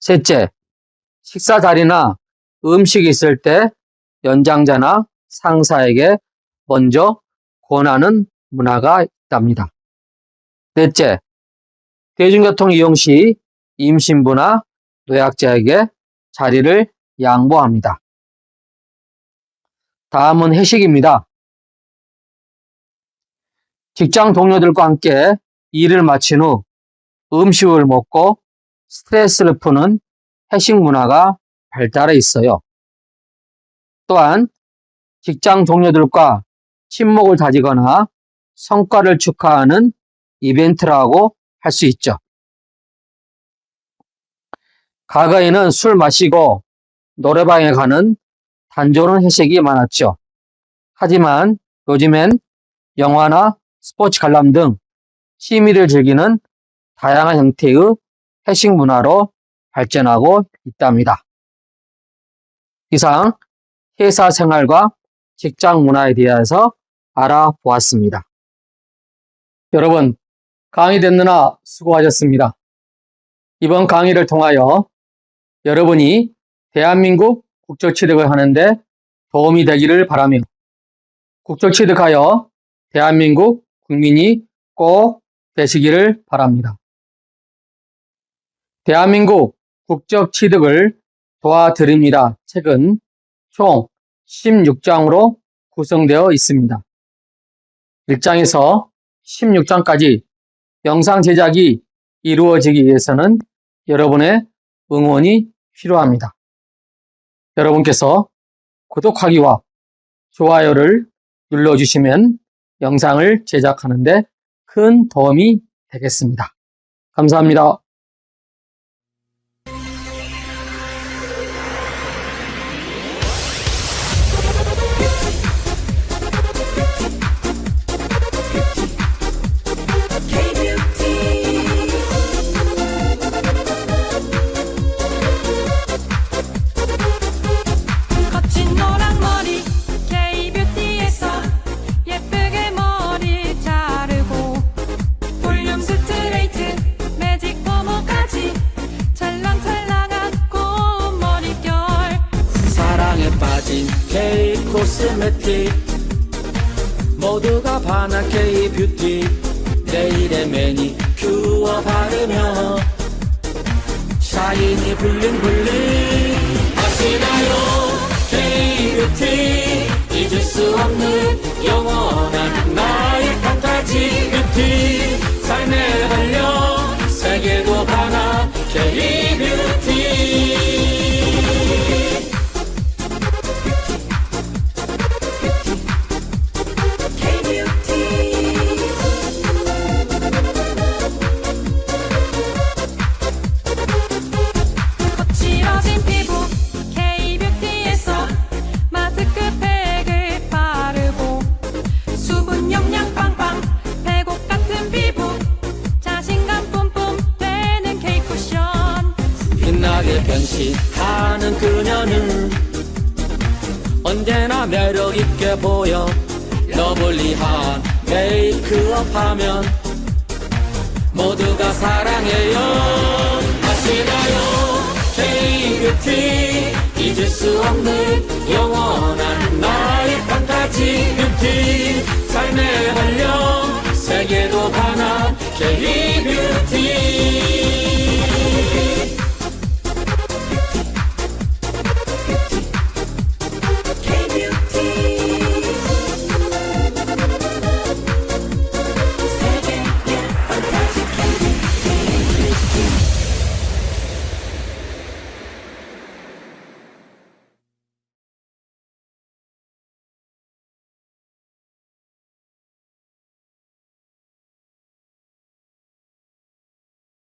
A: 셋째, 식사 자리나 음식이 있을 때 연장자나 상사에게 먼저 권하는 문화가 있답니다. 넷째, 대중교통 이용 시 임신부나 노약자에게 자리를 양보합니다. 다음은 회식입니다. 직장 동료들과 함께 일을 마친 후 음식을 먹고 스트레스를 푸는 회식 문화가 발달해 있어요. 또한 직장 동료들과 친목을 다지거나 성과를 축하하는 이벤트라고 할 수 있죠. 과거에는 술 마시고 노래방에 가는 단조로운 회식이 많았죠. 하지만 요즘엔 영화나 스포츠 관람 등 취미를 즐기는 다양한 형태의 회식 문화로 발전하고 있답니다. 이상 회사 생활과 직장 문화에 대해서 알아보았습니다. 여러분, 강의 듣느라 수고하셨습니다. 이번 강의를 통하여 여러분이 대한민국 국적취득을 하는데 도움이 되기를 바라며 국적취득하여 대한민국 국민이 꼭 되시기를 바랍니다. 대한민국 국적취득을 도와드립니다. 책은 총 16장으로 구성되어 있습니다. 1장에서 16장까지 영상 제작이 이루어지기 위해서는 여러분의 응원이 필요합니다. 여러분께서 구독하기와 좋아요를 눌러주시면 영상을 제작하는 데 큰 도움이 되겠습니다. 감사합니다.
B: 거친 노랑머리 K-뷰티에서 예쁘게 머리 자르고 볼륨 스트레이트 매직 포모까지 찰랑찰랑한 고운 머릿결
C: 사랑에 빠진 K 코스메틱 모두가 반한 K 뷰티 내일의 매니큐어 바르며 샤이니 블링블링 아시나요 K 뷰티 잊을 수 없는 영원한 나의 판타지 뷰티 삶에 달려 세계도 반한 K 뷰티
B: 거칠어진 피부 K-뷰티에서 마스크팩을 바르고 수분 영양 빵빵 배곡 같은 피부 자신감 뿜뿜 되는 K-쿠션
C: 빛나게 변신하는 그녀는 언제나 매력있게 보여 러블리한 메이크업 하면 모두가 사랑해요 아시나요 K-뷰티 잊을 수 없는 영원한 나의 판타지 뷰티 삶에 달려 세계도 반한 K-뷰티